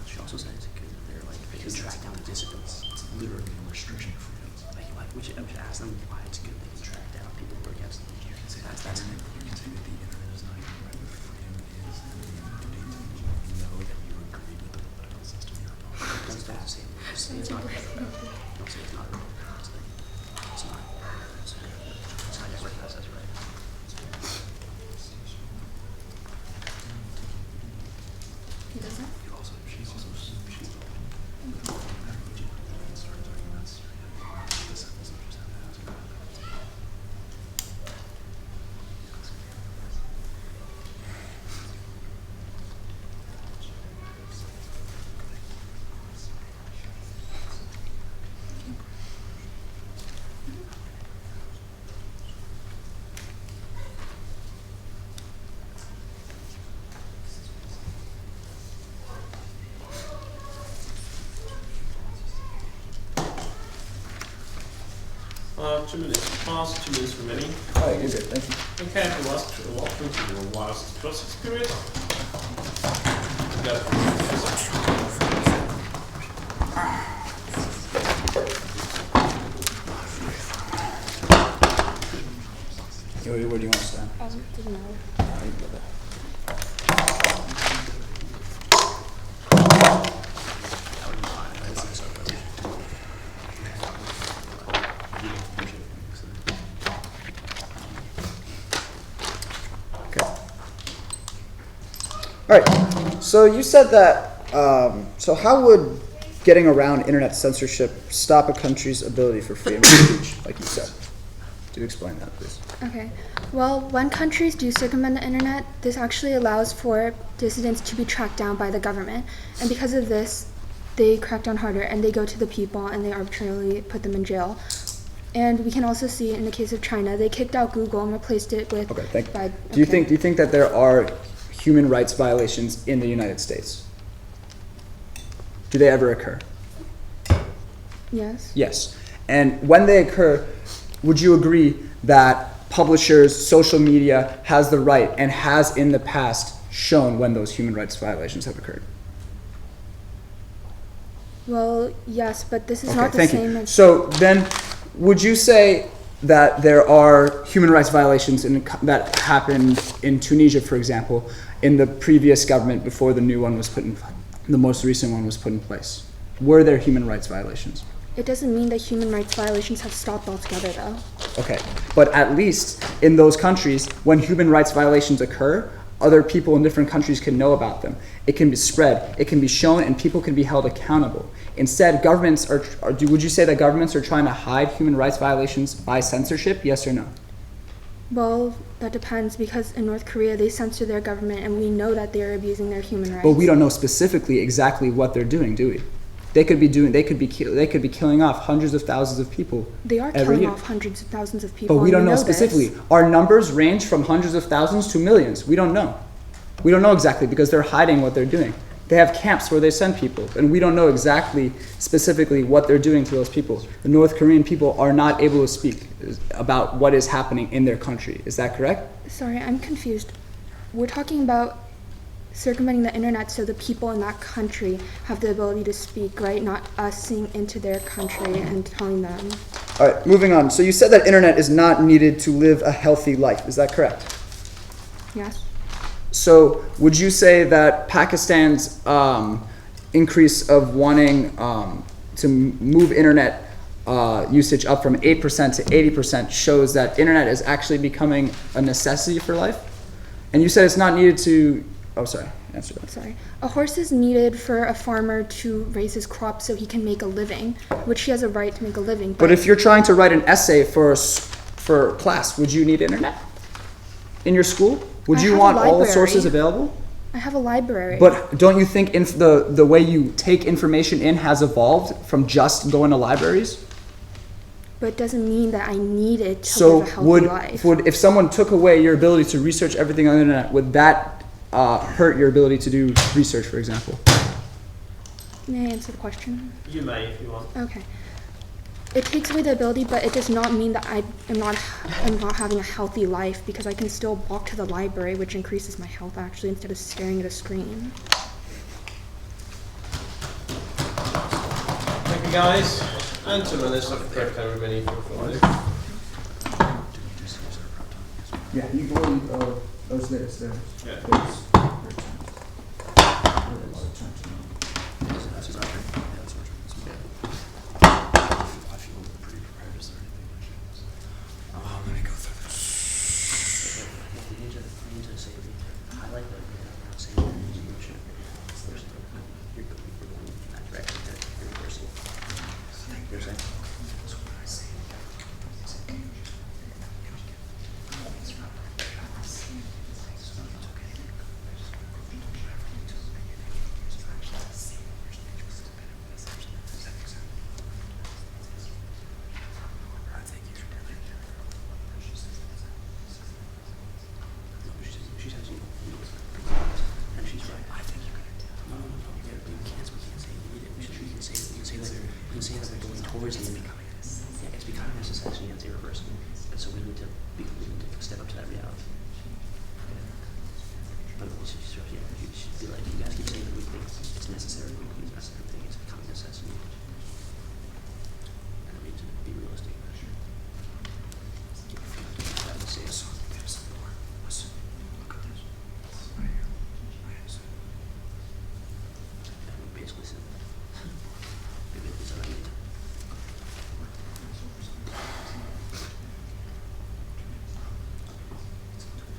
she also said it's good that they're like, they can track down the dissidents. It's literally a restriction of freedoms. Like, we should ask them why it's good they can track down people who are against them. You can say That's you can say that the internet is not your right, but freedom is, and you need to know that you agree with the political system you're a part of. Don't say it's not. Don't say it's not. It's not. It's not your right. That's right. He doesn't? She's also Uh, 2 minutes past, 2 minutes remaining. All right, you're good, thank you. Okay, the last walk through to your last class experience. Where do you want to stand? Didn't know. All right, so you said that, so how would getting around internet censorship stop a country's ability for freedom of speech, like you said? Do explain that, please. Okay. Well, when countries do circumvent the internet, this actually allows for dissidents to be tracked down by the government. And because of this, they crack down harder and they go to the people and they arbitrarily put them in jail. And we can also see in the case of China, they kicked out Google and replaced it with. Okay, thank you. by- Do you okay. think that there are human rights violations in the United States? Do they ever occur? Yes. Yes. And when they occur, would you agree that publishers, social media has the right and has in the past shown when those human rights violations have occurred? Well, yes, but this is Okay, not the thank same you. as. So then, would you say that there are human rights violations that happened in Tunisia, for example, in the previous government before the new one was put in, the most recent one was put in place? Were there human rights violations? It doesn't mean that human rights violations have stopped altogether, though. Okay, but at least in those countries, when human rights violations occur, other people in different countries can know about them. It can be spread, it can be shown, and people can be held accountable. Instead, governments would you say that governments are trying to hide human rights violations by censorship? Yes or no? Well, that depends, because in North Korea they censor their government and we know that they're abusing their human rights. But we don't know specifically exactly what they're doing, do we? They could be killing off hundreds of thousands of people. They are every killing year. off hundreds of thousands of people. But we don't and know this. specifically. Our numbers range from hundreds of thousands to millions. We don't know. We don't know exactly because they're hiding what they're doing. They have camps where they send people, and we don't know exactly, specifically what they're doing to those people. The North Korean people are not able to speak about what is happening in their country. Is that correct? Sorry, I'm confused. We're talking about circumventing the internet so the people in that country have the ability to speak, right? Not us seeing into their country and telling them. All right, moving on. So you said that internet is not needed to live a healthy life. Is that correct? Yes. So would you say that Pakistan's increase of wanting to move internet usage up from 8% to 80% shows that internet is actually becoming a necessity for life? And you said it's not needed to... Oh, sorry. Answer that. Sorry. A horse is needed for a farmer to raise his crops so he can make a living, which he has a right to make a living. But if you're trying to write an essay for class, would you need internet in your school? Would I you have a want all library. sources available? I have a library. But don't you think the way you take information in has evolved from just going to libraries? But it doesn't mean that I need it to live a healthy life. would if someone took away your ability to research everything on the internet, would that hurt your ability to do research, for example? May I answer the question? You may if you want. Okay. It takes away the ability, but it does not mean that I am not having a healthy life, because I can still walk to the library, which increases my health actually, instead of staring at a screen. Thank you guys. And 2 minutes of prep time remaining for Affirmative. Yeah, you go in those there. Yeah. I feel pretty prepared. Is there anything I should let me go through this. We need to say, highlight that we're not saying that you should. You're going in that direction, that you're reversing. You're saying? So when I say She says you. And she's right. I think you're gonna do. No. We can't say we need it. We can say that we're going towards the end. Yeah, it's becoming a necessity and it's irreversible. And so we need to step up to that reality. But she should be like, you guys keep saying that we think it's necessary. We think it's necessary. It's becoming a necessity. And we need to be realistic. That will say us. Basically said it's already.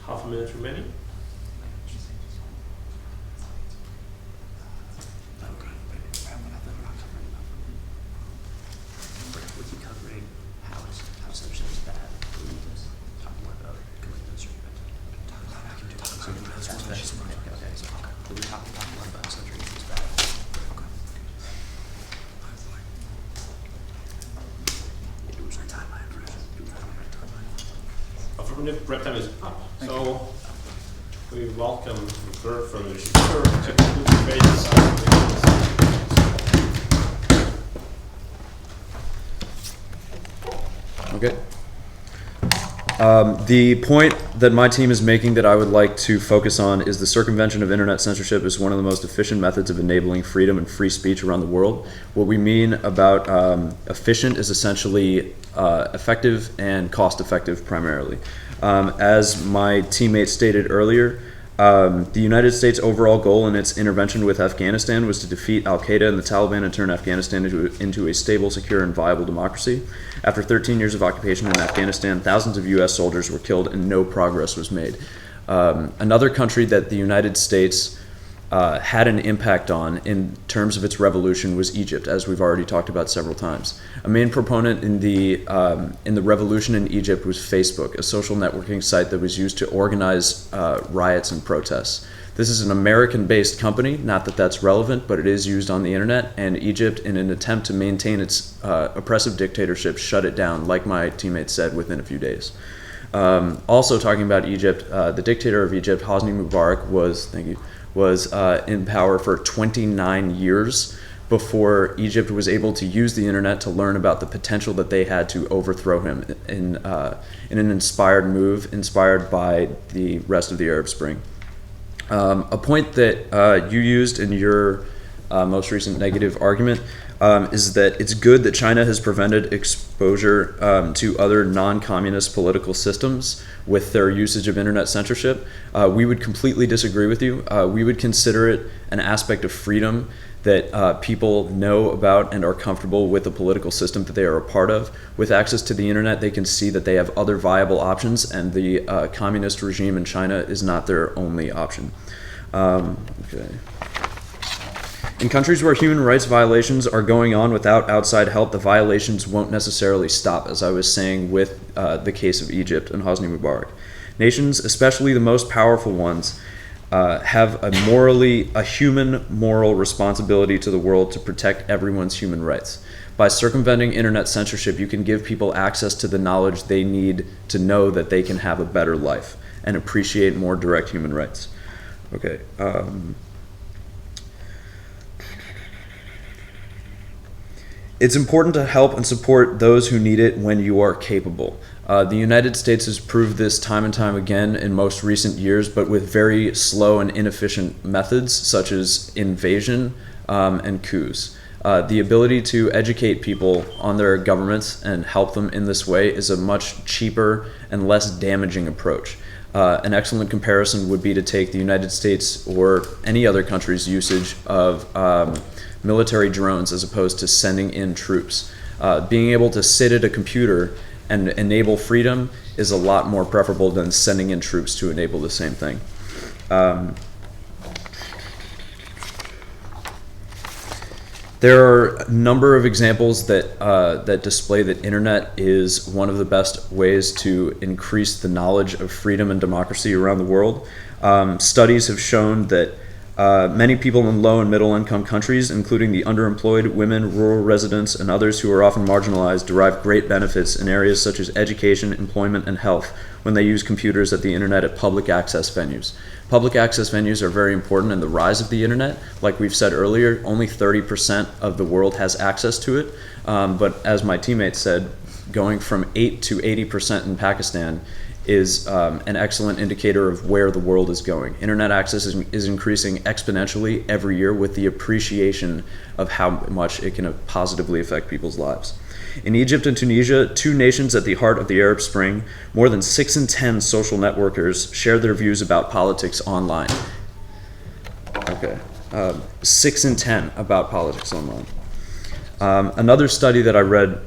Half a minute remaining. We keep covering how censorship is bad. We need to talk more about going to circumventing. I can do that. Okay. But we talk more about censorship is bad. Yeah, do some TyMy impression. Affirmative prep time is up. So we welcome the third from the shooter to conclude the debate. Okay. The point that my team is making that I would like to focus on is the circumvention of internet censorship is one of the most efficient methods of enabling freedom and free speech around the world. What we mean about efficient is essentially effective and cost-effective primarily. As my teammate stated earlier, the United States' overall goal in its intervention with Afghanistan was to defeat Al-Qaeda and the Taliban and turn Afghanistan into a stable, secure, and viable democracy. After 13 years of occupation in Afghanistan, thousands of U.S. soldiers were killed and no progress was made. Another country that the United States had an impact on in terms of its revolution was Egypt, as we've already talked about several times. A main proponent in the revolution in Egypt was Facebook, a social networking site that was used to organize riots and protests. This is an American-based company, not that that's relevant, but it is used on the internet, and Egypt, in an attempt to maintain its oppressive dictatorship, shut it down, like my teammate said, within a few days. Also talking about Egypt, the dictator of Egypt, Hosni Mubarak, was in power for 29 years before Egypt was able to use the internet to learn about the potential that they had to overthrow him in an inspired move, inspired by the rest of the Arab Spring. A point that you used in your most recent negative argument is that it's good that China has prevented exposure to other non-communist political systems with their usage of internet censorship. We would completely disagree with you. We would consider it an aspect of freedom that people know about and are comfortable with the political system that they are a part of. With access to the internet, they can see that they have other viable options, and the communist regime in China is not their only option. Okay. In countries where human rights violations are going on without outside help, the violations won't necessarily stop, as I was saying with the case of Egypt and Hosni Mubarak. Nations, especially the most powerful ones, have a human moral responsibility to the world to protect everyone's human rights. By circumventing internet censorship, you can give people access to the knowledge they need to know that they can have a better life and appreciate more direct human rights. Okay. It's important to help and support those who need it when you are capable. The United States has proved this time and time again in most recent years, but with very slow and inefficient methods such as invasion and coups. The ability to educate people on their governments and help them in this way is a much cheaper and less damaging approach. An excellent comparison would be to take the United States or any other country's usage of military drones as opposed to sending in troops. Being able to sit at a computer and enable freedom is a lot more preferable than sending in troops to enable the same thing. There are a number of examples that display that internet is one of the best ways to increase the knowledge of freedom and democracy around the world. Studies have shown that many people in low and middle income countries, including the underemployed, women, rural residents, and others who are often marginalized, derive great benefits in areas such as education, employment, and health when they use computers at the internet at public access venues. Public access venues are very important in the rise of the internet. Like we've said earlier, only 30% of the world has access to it. But as my teammate said, going from 8 to 80% in Pakistan is an excellent indicator of where the world is going. Internet access is increasing exponentially every year with the appreciation of how much it can positively affect people's lives. In Egypt and Tunisia, two nations at the heart of the Arab Spring, more than 6 in 10 social networkers shared their views about politics online. Okay, 6 in 10 about politics online. Another study that I read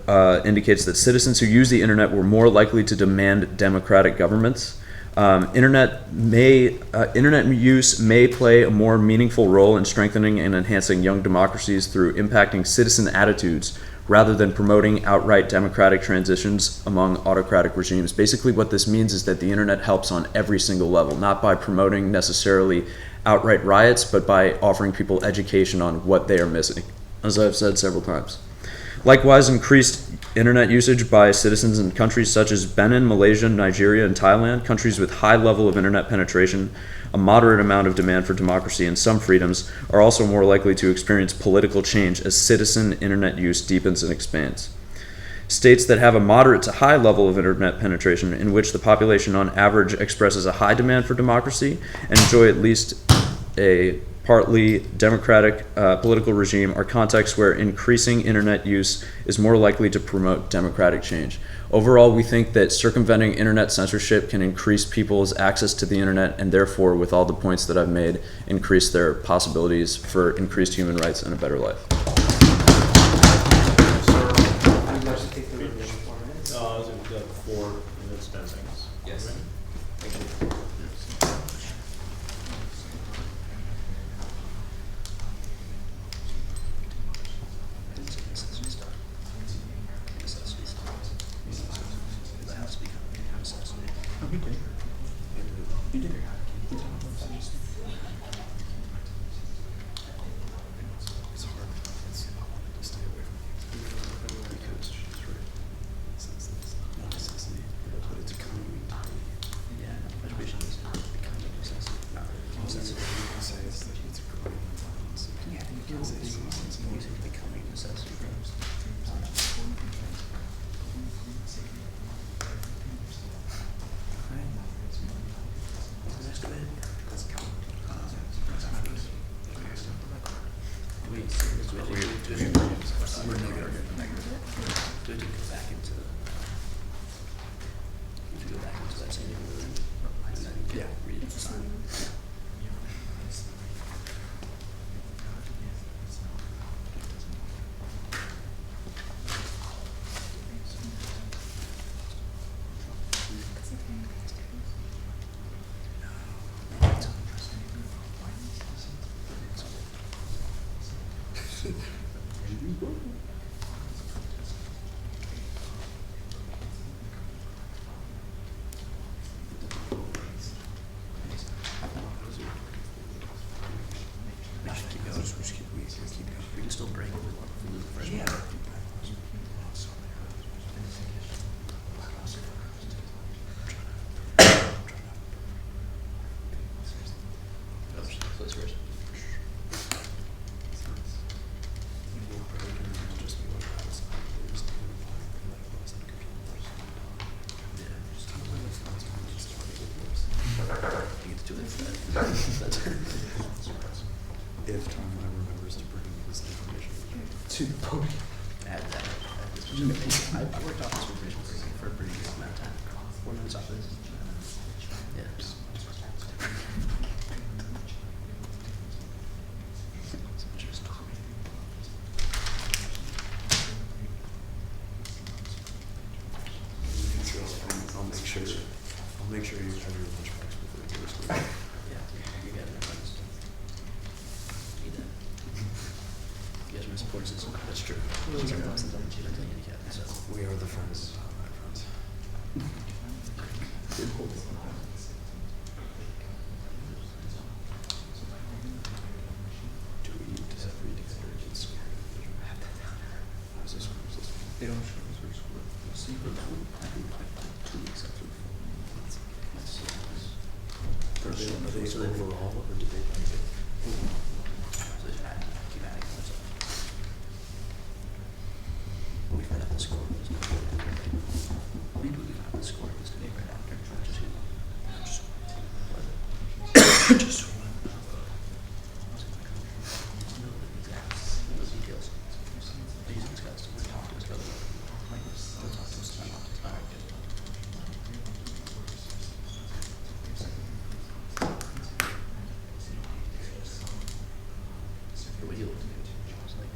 indicates that citizens who use the internet were more likely to demand democratic governments. Internet use may play a more meaningful role in strengthening and enhancing young democracies through impacting citizen attitudes rather than promoting outright democratic transitions among autocratic regimes. Basically what this means is that the internet helps on every single level, not by promoting necessarily outright riots, but by offering people education on what they are missing, as I've said several times. Likewise, increased internet usage by citizens in countries such as Benin, Malaysia, Nigeria, and Thailand, countries with high level of internet penetration, a moderate amount of demand for democracy, and some freedoms, are also more likely to experience political change as citizen internet use deepens and expands. States that have a moderate to high level of internet penetration, in which the population on average expresses a high demand for democracy and enjoy at least a partly democratic political regime, are contexts where increasing internet use is more likely to promote democratic change. Overall, we think that circumventing internet censorship can increase people's access to the internet and therefore, with all the points that I've made, increase their possibilities for increased human rights and a better life. Would you like to take the remaining 4 minutes? 4 minutes, 10 seconds. Yes. Thank you. It's hard. It's to stay away from you because she's right. Since it's not necessity, but it's becoming Yeah, masturbation is becoming necessity. Not really necessity. you can say it's that it's growing violence. Yeah, you can say it's becoming necessity. We're negative. Do it to go back into that same neighborhood and then read it this time. We can still break if we lose the first one. So it's first. You get to do it instead. If TyMy remembers to bring this information To the podium. Add that. I worked off this information for a pretty good amount of time. 4 minutes off this. Yeah. I'll make sure you have your lunchbox before you go to school. Yeah, you got it. Need that. You guys are my support system. That's true. So. We are the friends, my friends. Do we need to read together against school? How's this school? They don't show us where school. See, for that one, I think like 2 weeks after the fall. Are they So they- overall, or did they like it? So just add, keep adding more stuff. We can have the score. We do have the score this debate right after. Just Just those details. These are discussed. We'll talk to us about it. We'll talk to us about it. All right, good. The way he looked at me, he was like,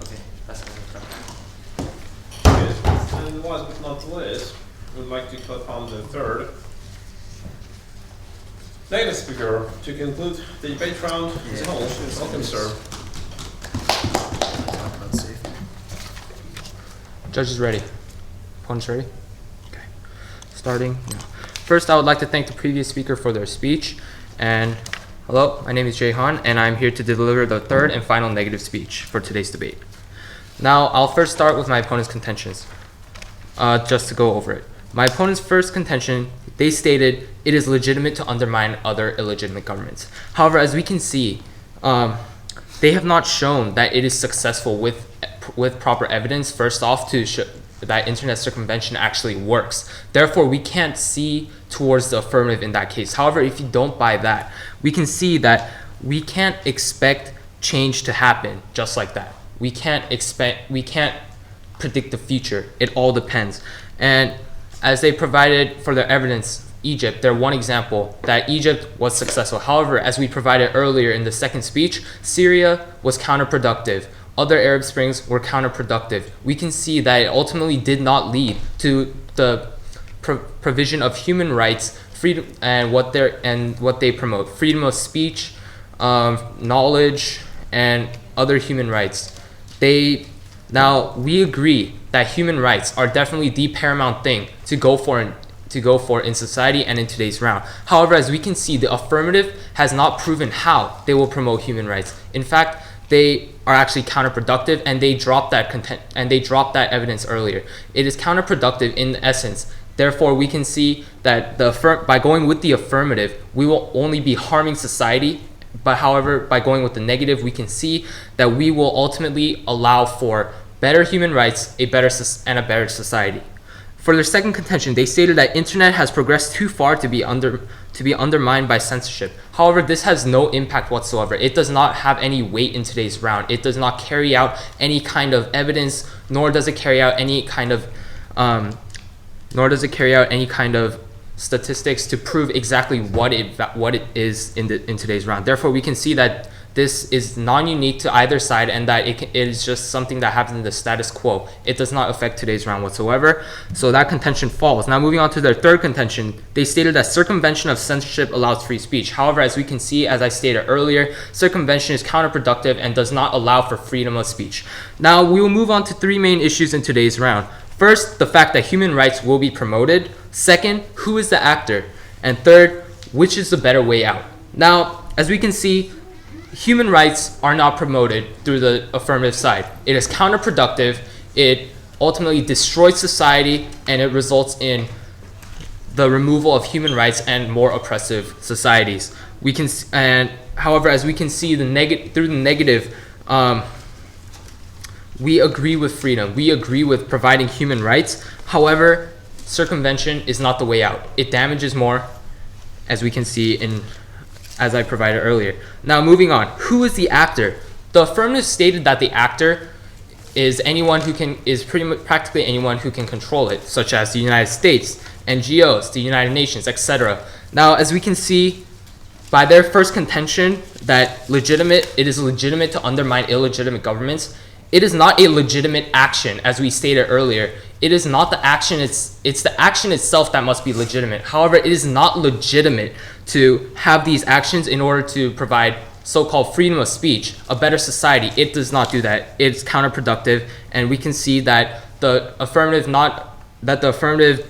okay, that's the one. Good. And last but not least, we'd like to call upon the third native speaker to conclude the debate round as a whole. Welcome, sir. talk about safety. Judges ready? Opponents ready? Okay. Starting now. First, I would like to thank the previous speaker for their speech. And hello, my name is Jay Han, and I'm here to deliver the third and final negative speech for today's debate. Now, I'll first start with my opponent's contentions, just to go over it. My opponent's first contention, they stated it is legitimate to undermine other illegitimate governments. However, as we can see, they have not shown that it is successful with proper evidence, first off, to show that internet circumvention actually works. Therefore, we can't see towards the affirmative in that case. However, if you don't buy that, we can see that we can't expect change to happen just like that. We can't predict the future. It all depends. And as they provided for their evidence, Egypt, they're one example that Egypt was successful. However, as we provided earlier in the second speech, Syria was counterproductive. Other Arab Springs were counterproductive. We can see that it ultimately did not lead to the provision of human rights, freedom, and what they promote: freedom of speech, knowledge, and other human rights. Now we agree that human rights are definitely the paramount thing to go for in society and in today's round. However, as we can see, the affirmative has not proven how they will promote human rights. In fact, they are actually counterproductive, and they dropped that evidence earlier. It is counterproductive in essence. Therefore, we can see that by going with the affirmative, we will only be harming society. But however, by going with the negative, we can see that we will ultimately allow for better human rights, a better society. For their second contention, they stated that internet has progressed too far to be undermined by censorship. However, this has no impact whatsoever. It does not have any weight in today's round. It does not carry out any kind of evidence, nor does it carry out any kind of statistics to prove exactly what it is in today's round. Therefore, we can see that this is non-unique to either side, and that it is just something that happens in the status quo. It does not affect today's round whatsoever. So that contention falls. Now moving on to their third contention, they stated that circumvention of censorship allows free speech. However, as we can see, as I stated earlier, circumvention is counterproductive and does not allow for freedom of speech. Now we will move on to three main issues in today's round. First, the fact that human rights will be promoted. Second, who is the actor? And third, which is the better way out? Now, as we can see, human rights are not promoted through the affirmative side. It is counterproductive. It ultimately destroys society, and it results in the removal of human rights and more oppressive societies. However, as we can see, through the negative, we agree with freedom. We agree with providing human rights. However, circumvention is not the way out. It damages more, as we can see as I provided earlier. Now moving on, who is the actor? The affirmative stated that the actor is practically anyone who can control it, such as the United States, NGOs, the United Nations, etc. Now, as we can see, by their first contention that it is legitimate to undermine illegitimate governments, it is not a legitimate action, as we stated earlier. It is not the action, it's the action itself that must be legitimate. However, it is not legitimate to have these actions in order to provide so-called freedom of speech, a better society. It does not do that. It's counterproductive, and we can see that the affirmative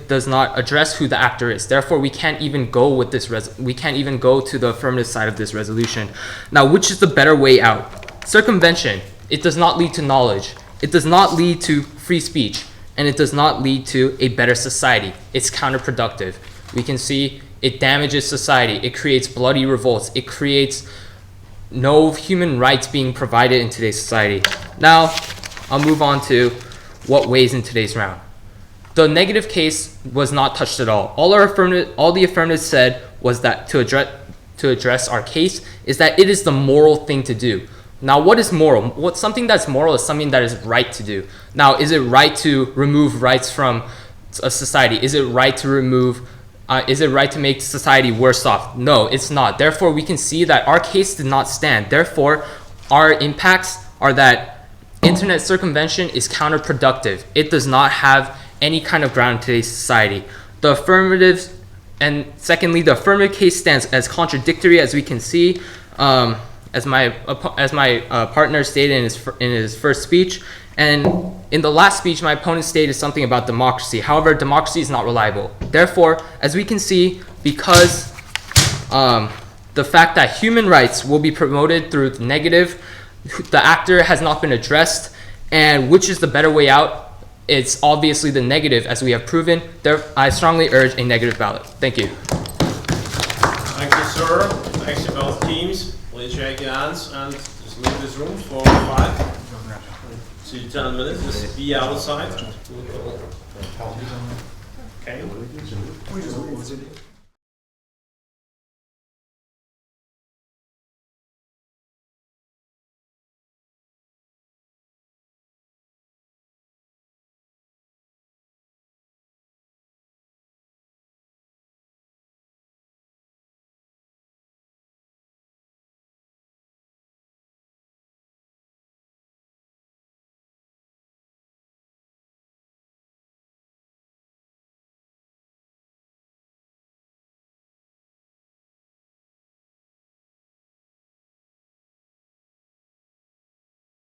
does not address who the actor is. Therefore, we can't even go with we can't even go to the affirmative side of this resolution. Now, which is the better way out? Circumvention. It does not lead to knowledge. It does not lead to free speech, and it does not lead to a better society. It's counterproductive. We can see it damages society. It creates bloody revolts. It creates no human rights being provided in today's society. Now, I'll move on to what weighs in today's round. The negative case was not touched at all. All the affirmative said was that to address our case is that it is the moral thing to do. Now, what is moral? Something that's moral is something that is right to do. Now, is it right to remove rights from a society? Is it right to make society worse off? No, it's not. Therefore, we can see that our case did not stand. Therefore, our impacts are that internet circumvention is counterproductive. It does not have any kind of ground in today's society. And secondly, the affirmative case stands as contradictory, as we can see. As my partner stated in his first speech, and in the last speech, my opponent stated something about democracy. However, democracy is not reliable. Therefore, as we can see, because the fact that human rights will be promoted through the negative, the actor has not been addressed, and which is the better way out? It's obviously the negative, as we have proven. I strongly urge a negative ballot. Thank you. Thank you, sir. Thanks to both teams. Please shake your hands and just leave this room for 5 to 10 minutes. Just be outside. Okay.